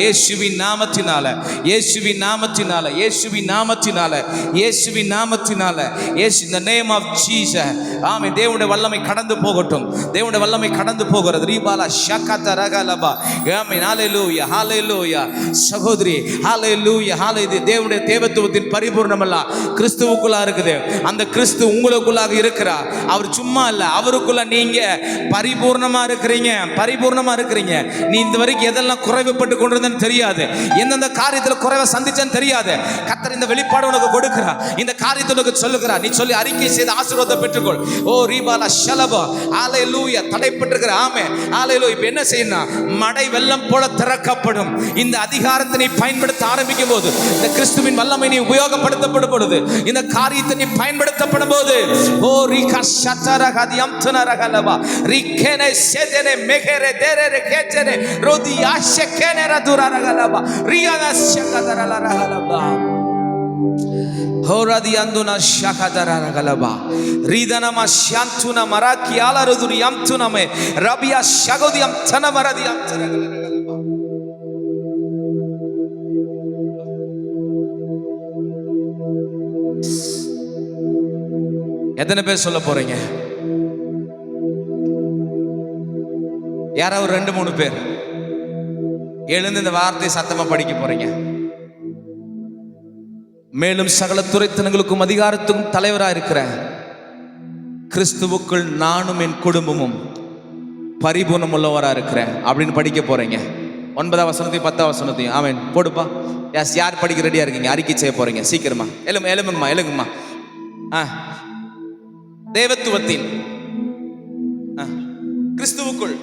இயேசுவின் நாமத்தினால, இயேசுவின் நாமத்தினால, இயேசுவின் நாமத்தினால, இயேசுவின் நாமத்தினால, இயேசு, இந்த நேம் ஆஃப் ஜீசஸ். ஆமே. தேவனுடைய வல்லமை கடந்து போகட்டும், தேவனுடைய வல்லமை கடந்து போகிறது. ரீபாலா ஷகத ரகலபா. ஆமென். ஹல்லேலூயா, ஹல்லேலூயா. சகோதரி, ஹல்லேலூயா, ஹல்லேலூயா. தேவனுடைய தேவத்துவத்தின் பரிபூர்ணமெல்லாம் கிறிஸ்துவுக்குள்ளா இருக்குது. அந்த கிறிஸ்து உங்களுக்குள்ளாக இருக்கிறார். அவர் சும்மா இல்ல, அவருக்குள்ள நீங்க பரிபூர்ணமா இருக்கிறீங்க. நீ இந்த வரைக்கும் எதெல்லாம் குறைவுபட்டு கொண்டிருந்தேன்னு தெரியாது, எந்தெந்த காரியத்தில் குறைவை சந்திச்சேன்னு தெரியாது. கர்த்தர் இந்த வெளிப்பாடு உனக்கு கொடுக்கிறார், இந்த காரியத்தை உனக்கு சொல்லுகிறார். நீ சொல்லி அறிக்கை செய்து ஆசீர்வாதத்தை பெற்றுக்கொள். ஓ ரீபாலா ஷலபா. ஹல்லேலூயா. தடைப்பட்டிருக்கிற ஆமே ஹல்லேலூயா. இப்ப என்ன செய்யணும்? மடை வெள்ளம் போல திறக்கப்படும். இந்த அதிகாரத்தை நீ பயன்படுத்த ஆரம்பிக்கும் போது, இந்த கிறிஸ்துவின் வல்லமை நீ உபயோகப்படுத்தப்படும் பொழுது, இந்த காரியத்தை நீ பயன்படுத்தப்படும் போது, ஓ ரிகா ஷதரகதி அம்தனரகலபா ரிகேனே சேதனே மெகரே தேரே கேச்சரே ரோதி ஆஷகேனே ரதுரரகலபா ரியானா ஷகதரலரகலபா ஹோரதி அந்துனா ஷகதரரகலபா ரிதனமா ஷாந்துனா மராக்கி ஆலருதுரி அம்துனமே ரபியா ஷகோதி அம்தன மரதி அம்தரகலரகலபா. எத்தனை பேர் சொல்ல போறீங்க? யாராவது 2-3 பேர் எழுந்து இந்த வார்த்தை சத்தமா படிக்க போறீங்க. மேலும் சகல துரைத்தனங்களுக்கும் அதிகாரத்துக்கும் தலைவராக இருக்கிற கிறிஸ்துவுக்குள் நானும் என் குடும்பமும் பரிபூர்ணம் உள்ளவரா இருக்கிறேன் அப்படின்னு படிக்க போறீங்க. 9ஆம் வசனத்தையும் 10ஆம் வசனத்தையும். ஆமென். போடுப்பா. எஸ், யார் படிக்க ரெடியா இருக்கீங்க? அறிக்கை செய்ய போறீங்க. சீக்கிரமா எழுங்குமா. தேவத்துவத்தின் கிறிஸ்துவுக்குள்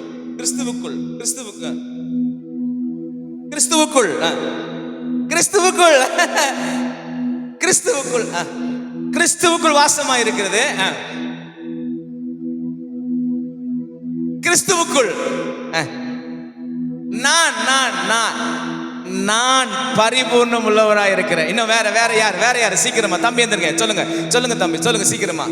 வாசமா இருக்கிறது. கிறிஸ்துவுக்குள் நான் பரிபூர்ணம் உள்ளவராய் இருக்கிறேன். இன்னும் வேற யார்? சீக்கிரமா தம்பி எந்திருங்க. சொல்லுங்க தம்பி, சொல்லுங்க சீக்கிரமா.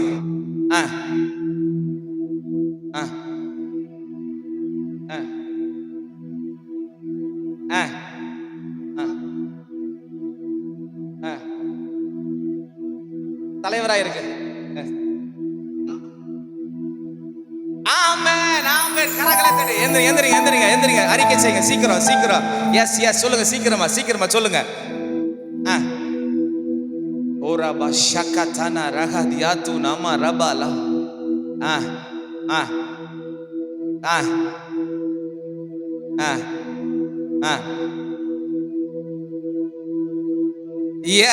தலைவராக இருக்கு. எந்திரிங்க. அறிக்கை செய்யுங்க சீக்கிரம். எஸ் சொல்லுங்க சீக்கிரமா சொல்லுங்க. ஓ ரபா ஷகதனா ரகதியாத்து நாமா ரபாலா. ஆ ஆ ஆ ஆ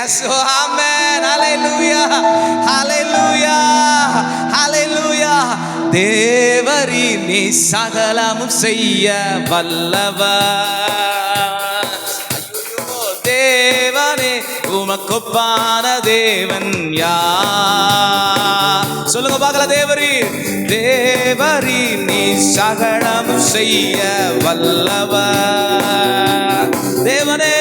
எஸ், ஆமென், ஹalleluya, ஹalleluya, ஹalleluya. தேவரீ நீ சகலமும் செய்ய வல்லவர். ஐயோ தேவனே உமக்கொப்பான தேவன் யார்? சொல்லுங்க பார்க்கலாம். தேவரீ நீ சகலமும் செய்ய வல்லவர். தேவனே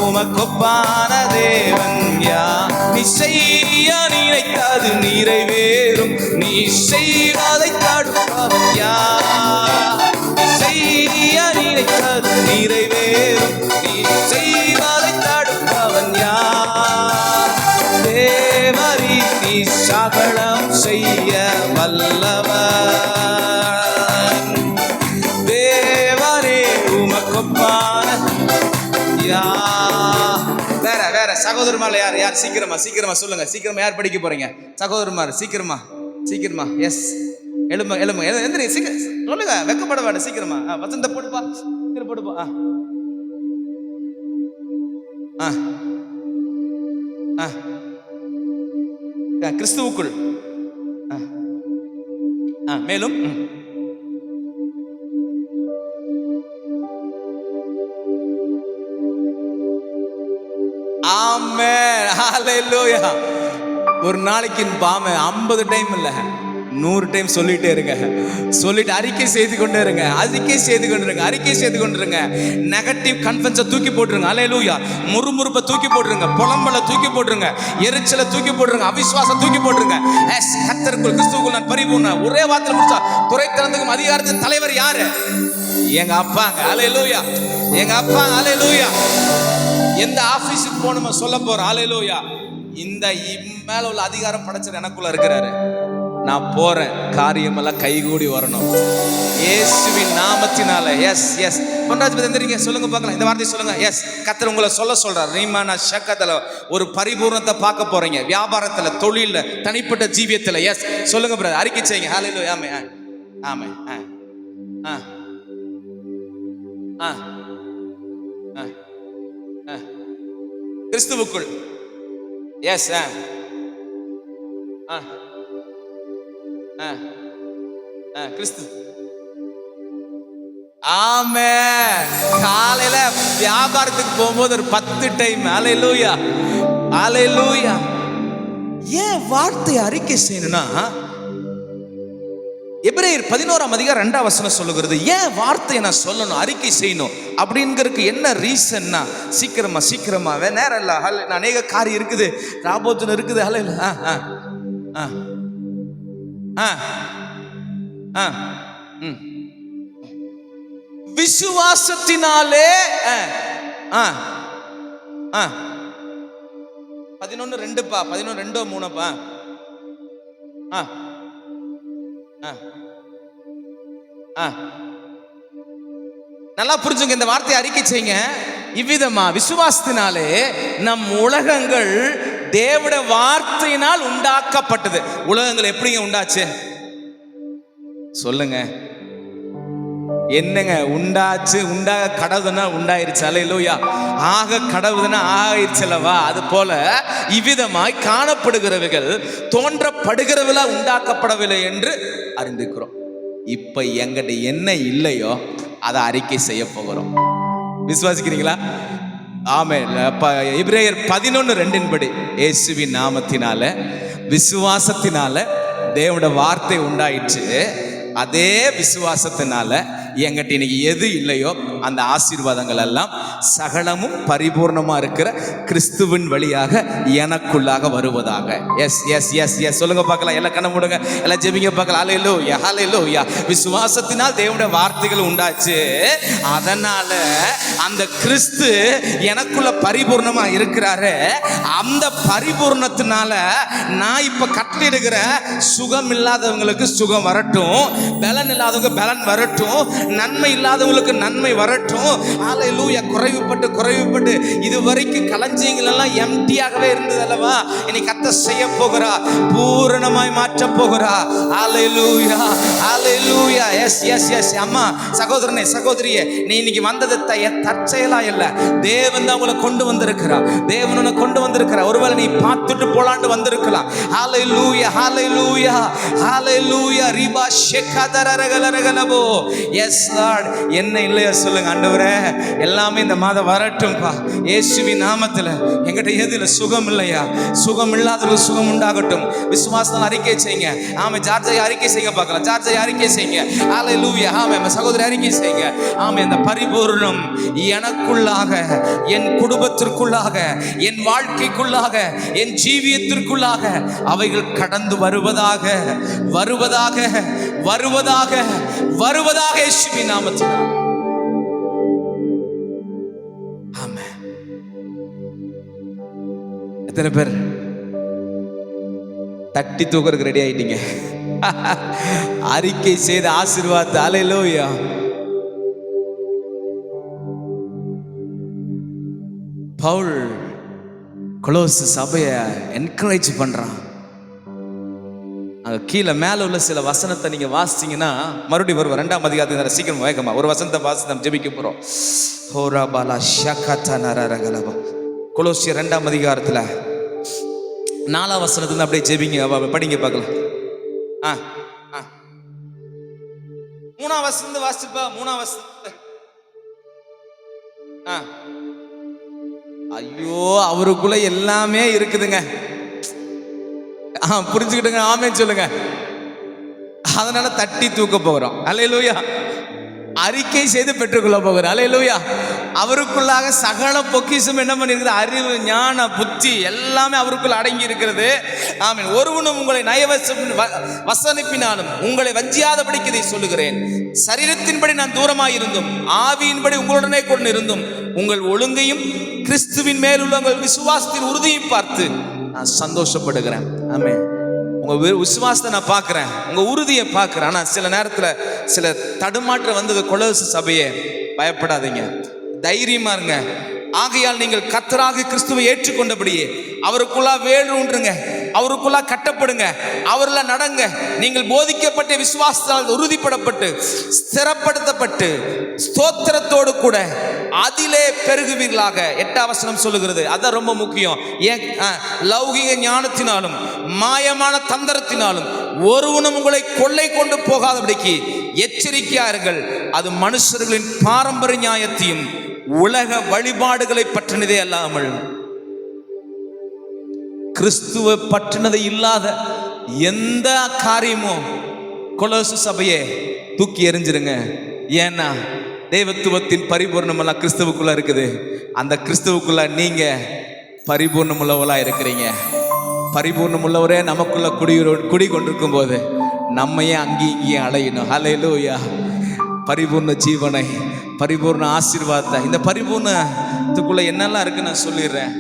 உமக்கொப்பான தேவன் யார்? நீ செய்ய நினைத்தது நிறைவேறும், நீ செய்வதை தடுப்பவன் யார்? நீ செய்ய நினைத்தது நிறைவேறும், நீ செய்வதை தடுப்பவன் யார்? தேவரீ நீ சகலம் செய்ய வல்லவன். தேவரே உமக்கொப்பான வேற சகோதரமால யார் சீக்கிரமா சொல்லுங்க. சீக்கிரமா யார் படிக்க போறீங்க? சகோதரமார் சீக்கிரமா எஸ், எழும்ப எந்திரி, சீக்கிரம் சொல்லுங்க, வெக்கப்பட வேண்டாம், சீக்கிரமா. வசந்த போடுப்பா, சீக்கிரம் போடுப்பா. கிறிஸ்துவுக்குள் மேலும் ஆமென், ஹalleluya. ஒரு நாளைக்கு 50 டைம் இல்ல, 100 டைம் சொல்லிட்டே இருங்க. சொல்லிட்டு அறிக்கை செய்து கொண்டே இருங்க. நெகட்டிவ் கன்ஃபென்ஸை தூக்கி போட்டுருங்க. ஹalleluya. முறுமுறுப்பை தூக்கி போட்டுருங்க, புலம்பலை தூக்கி போட்டுருங்க, எரிச்சலை தூக்கி போட்டுருங்க, அவிசுவாசம் தூக்கி போட்டுருங்க. கர்த்தருக்குள் கிறிஸ்துவுக்குள் நான் பரிபூர்ண. ஒரே வார்த்தையில முடிச்சா, துறை திறந்துக்கும் அதிகாரத்தின் தலைவர் யாரு? எங்க அப்பாங்க. ஹalleluya. எங்க அப்பாங்க. ஹalleluya. எந்த ஆபீஸுக்கு போகணுமோ சொல்ல போறோம். ஹalleluya. இந்த மேல உள்ள அதிகாரம் படைச்சது எனக்குள்ள இருக்கிறாரு. நான் போறேன், காரியமெல்லாம் கைகூடி வரணும் இயேசுவின் நாமத்தினால. எஸ் பொன்ராஜ் தெரியுங்க, சொல்லுங்க பார்க்கலாம். இந்த வார்த்தை சொல்லுங்க. எஸ், கர்த்தர் உங்களை சொல்றார். ரீமானா ஷக்கத்துல ஒரு பரிபூர்ணத்தை பார்க்க போறீங்க. வியாபாரத்துல, தொழில்ல, தனிப்பட்ட ஜீவியத்துல. எஸ் சொல்லுங்க பிரதர், அறிக்கை செய்யுங்க. ஹalleluya. ஆமென். கிறிஸ்துவுக்குள். எஸ். கிறிஸ்து. ஆமென். காலையில வியாபாரத்துக்கு போகும்போது ஒரு 10 டைம் ஹalleluya, ஹalleluya. ஏன் வார்த்தை அறிக்கை செய்யணும்னா, எபிரேயர் 11:2 சொல்லுகிறது. ஏன் வார்த்தையை நான் சொல்லணும், அறிக்கை செய்யணும் அப்படிங்கிறதுக்கு என்ன ரீசன்னா, சீக்கிரமா நேரம் இல்ல, அநேக காரியம் இருக்குது, ராபோத்துன்னு இருக்குது. விசுவாசத்தினாலே 11:2 11:2-3 நல்லா புரிஞ்சுங்க. இந்த வார்த்தையை அறிக்கை செய்யுங்க. இவ்விதமா விசுவாசத்தினாலே நம் உலகங்கள் தேவனுடைய வார்த்தையினால் உண்டாக்கப்பட்டது. உலகங்கள் எப்படிங்க உண்டாச்சு சொல்லுங்க? என்னங்க உண்டாச்சு? உண்டாக கடவுதுன்னா உண்டாயிருச்சு. ஹல்லேலூயா. ஆக கடவுதுன்னா ஆகிருச்சல்லவா? அது போல இவ்விதமாய் காணப்படுகிறவைகள் தோன்றப்படுகிறவளா உண்டாக்கப்படவில்லை என்று அறிந்துக்கிறோம். இப்ப எங்கிட்ட என்ன இல்லையோ அதை அறிக்கை செய்ய போகிறோம். விசுவாசிக்கிறீங்களா? ஆமென். எபிரேயர் 11:2 படி இயேசுவின் நாமத்தினால விசுவாசத்தினால தேவனுடைய வார்த்தை உண்டாயிற்று. அதே விசுவாசத்தினால எங்கிட்ட இன்னைக்கு எது இல்லையோ அந்த ஆசீர்வாதங்கள் எல்லாம் சகலமும் பரிபூர்ணமா இருக்கிற கிறிஸ்துவின் வழியாக எனக்குள்ளாக வருவதாக. எஸ் எஸ் எஸ் எஸ் சொல்லுங்க பார்க்கலாம். எல்லாம் கண்ண மூடுங்க, எல்லாம் ஜெபிங்க பார்க்கலாம். ஹல்லேலூயா, ஹல்லேலூயா. விசுவாசத்தினால் தேவனுடைய வார்த்தைகள் உண்டாச்சு. அதனால அந்த கிறிஸ்து எனக்குள்ள பரிபூர்ணமா இருக்கிறாரு. அந்த பரிபூர்ணத்தினால நான் இப்ப கட்டளிடுகிற சுகம் இல்லாதவங்களுக்கு சுகம் வரட்டும், பலன் இல்லாதவங்க பலன் வரட்டும், நன்மை இல்லாதவங்களுக்கு நன்மை வரட்டும். ஹல்லேலூயா. குறைவுபட்டு இது வரைக்கும் களஞ்சியங்களெல்லாம் எம்டியாகவே இருந்தது அல்லவா, இன்னைக்கு கர்த்தர் செய்ய போகிறா, பூரணமாய் மாற்ற போகிறா. Hallelujah, hallelujah. Yes yes yes. அம்மா, சகோதரனே, சகோதரியே, நீ இன்னைக்கு வந்தது தற்செயலா இல்ல, தேவன் தான் உங்களை கொண்டு வந்திருக்கிறா. தேவன் உன்னை கொண்டு வந்திருக்கிறா. ஒருவேளை நீ பார்த்துட்டு போலான்னு வந்திருக்கலாம். Hallelujah, hallelujah, hallelujah. ரிபா ஷெகதரரகலரகலபோ. Yes Lord. என்ன இல்லையா சொல்லுங்க, ஆண்டவரே எல்லாமே இந்த மாதம் வரட்டும்பா இயேசுவின் நாமத்தில். எங்கிட்ட எதுல சுகம் இல்லையா, சுகம் இல்லாதவர்கள் சுகம் உண்டாகட்டும். விசுவாசம் அறிக்கை செய்யுங்க. ஆமே. ஜார்ஜை அறிக்கை செய்ய பார்க்கலாம். ஜார்ஜை அறிக்கை செய்யுங்க. ஹல்லேலூயா. ஆமே. சகோதரி அறிக்கை செய்யுங்க. ஆமே. இந்த பரிபூரணம் எனக்குள்ளாக, என் குடும்பத்திற்குள்ளாக, என் வாழ்க்கைக்குள்ளாக, என் ஜீவியத்திற்குள்ளாக அவைகள் கடந்து வருவதாக, வருவதாக, வருவதாக, வருவதாக இயேசுவின் நாமத்தில். ஆமென். எத்தனை பேர் தட்டி தூக்குறதுக்கு ரெடி ஆயிட்டீங்க? அறிக்கை செய்த ஆசீர்வாதத்தை. ஹல்லேலூயா. பவுல் கொலோசு சபையை என்கரேஜ் பண்றான். கீழே மேல உள்ள சில வசனத்தை நீங்க வாசிச்சீங்கன்னா மறுபடியும் வருவோம். 2ஆம் அதிகாரத்துக்கு சீக்கிரம் வேகமா ஒரு வசனத்தை வாசி நம்ம ஜெபிக்க போறோம். ஹோராபாலா ஷகதா நரரகலபா. கொலோசியர் 2ஆம் அதிகாரத்துல 4ஆம் வசனத்துல அப்படியே ஜெபிங்க, படிங்க பார்க்கலாம். 3ஆம் வசனத்தை வாசிப்பா. 3ஆம் வசனத்தை. ஐயோ, அவருக்குள்ள எல்லாமே இருக்குதுங்க. புரிஞ்சுக்கிட்டுங்க. ஆமென் சொல்லுங்க. அதனால தட்டி தூக்க போகிறோம். அல்லேலூயா. அறிக்கை செய்து பெற்றுக்கொள்ள போகிறோம். அல்லேலூயா. அவருக்குள்ளாக சகல பொக்கிஷம் என்ன பண்ணிருக்குது, அறிவு, ஞான, புத்தி எல்லாமே அவருக்குள்ள அடங்கி இருக்கிறது. ஆமென். ஒருவனும் உங்களை வசனிப்பினாலும் உங்களை வஞ்சியாதபடிக்கு இதை சொல்லுகிறேன். சரீரத்தின்படி நான் தூரமாய் இருந்தும் ஆவியின்படி உங்களுடனே கொண்டு இருந்தும் உங்கள் ஒழுங்கையும் கிறிஸ்துவின் மேலுள்ள உங்கள் விசுவாசத்தின் உறுதியும் பார்த்து நான் சந்தோஷப்படுகிறேன். ஆமென். உங்க விசுவாசத்தை நான் பார்க்கிறேன், உங்க உறுதியை பார்க்கிறேன். ஆனா சில நேரத்துல சில தடுமாற்றம் வந்தது. கொலோசு சபையே, பயப்படாதீங்க, தைரியமா இருங்க. ஆகையால் நீங்கள் கர்த்தராகிய கிறிஸ்துவை ஏற்றுக்கொண்டபடியே அவருக்குள்ளா வேறு ஊன்றுங்க, அவருக்குள்ளா கட்டப்படுங்க, அவரில் நடங்க. நீங்கள் போதிக்கப்பட்ட விசுவாசத்தால் உறுதிப்படப்பட்டு ஸ்திரப்படுத்தப்பட்டு ஸ்தோத்திரத்தோடு கூட அதிலே பெருகுவீர்களாக. 8ஆம் வசனம் சொல்லுகிறது. அதான் ரொம்ப முக்கியம். ஏன்? லௌகிக ஞானத்தினாலும் மாயமான தந்திரத்தினாலும் ஒருவனும் உங்களை கொள்ளை கொண்டு போகாதபடிக்கு எச்சரிக்கையார்கள். அது மனுஷர்களின் பாரம்பரிய நியாயத்தையும் உலக வழிபாடுகளை பற்றினதே அல்லாமல் கிறிஸ்துவ பற்றினதை இல்லாத எந்த காரியமும் கொலோசு சபையை தூக்கி எறிஞ்சிருங்க. ஏன்னா தெய்வத்துவத்தின் பரிபூர்ணம் எல்லாம் கிறிஸ்துவுக்குள்ள இருக்குது. அந்த கிறிஸ்துவுக்குள்ள நீங்க பரிபூர்ணம் உள்ளவளா இருக்கிறீங்க. பரிபூர்ணம் உள்ளவரே நமக்குள்ள குடி கொண்டிருக்கும் போது நம்மையே அங்கேயும் அலையணும். ஹல்லேலூயா. பரிபூர்ண ஜீவனை, பரிபூர்ண ஆசீர்வாதத்தை. இந்த பரிபூர்ணத்துக்குள்ள என்னெல்லாம் இருக்குன்னு நான் சொல்லிடுறேன்.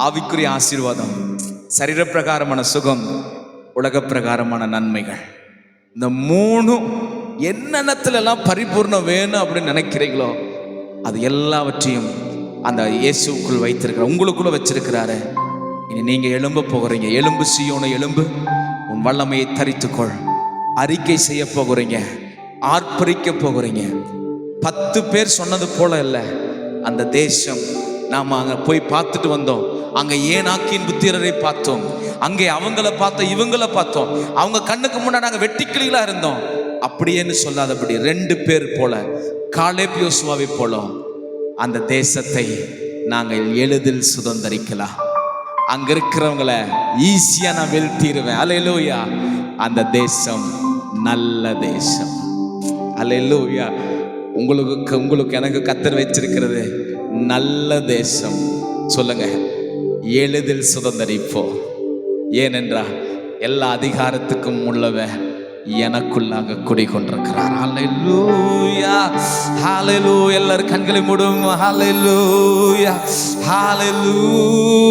ஆவிக்குரிய ஆசீர்வாதம், சரீர பிரகாரமான சுகம், உலக பிரகாரமான நன்மைகள். இந்த 3 என்னென்னத்துல எல்லாம் பரிபூர்ணம் வேணும் அப்படின்னு நினைக்கிறீங்களோ அது எல்லாவற்றையும் அந்த இயேசுக்குள் வைத்திருக்கிற உங்களுக்குள்ள வச்சிருக்கிறாரு. இனி நீங்க எழும்ப போகிறீங்க. எலும்பு சீயோனை எலும்பு, உன் வல்லமையை தரித்துக்கொள். அறிக்கை செய்ய போகிறீங்க, ஆர்ப்பரிக்க போகிறீங்க. 10 பேர் சொன்னது போல இல்லை அந்த தேசம். நாம அங்க போய் பார்த்துட்டு வந்தோம். அங்க ஏனாக்கின் புத்திரரை பார்த்தோம், அங்கே அவங்கள பார்த்தோம், இவங்களை பார்த்தோம். அவங்க கண்ணுக்கு முன்னாடி நாங்கள் வெட்டிக்கிளிகளா இருந்தோம். அப்படியேன்னு சொல்லாதபடி 2 பேர் போல, காலேப் யோசுவாவை போல அந்த தேசத்தை நாங்கள் எளிதில் சுதந்தரிக்கலாம். அங்க இருக்கிறவங்கள ஈஸியா நான் வெல்த்திடுவேன். அல்லேலூயா. அந்த தேசம் நல்ல தேசம். அல்லேலூயா. உங்களுக்கு எனக்கு கர்த்தர் வச்சிருக்கிறது நல்ல தேசம். சொல்லுங்க, எளிதில் சுதந்தரிப்போம். ஏனென்றால் எல்லா அதிகாரத்துக்கும் உள்ளவ எனக்குள்ளாக குடிக்கொண்டிருக்கிறார். ஹல்லேலூயா, ஹல்லேலூயா. எல்லாரும் கண்களை மூடும். ஹல்லேலூயா, ஹல்லேலூயா.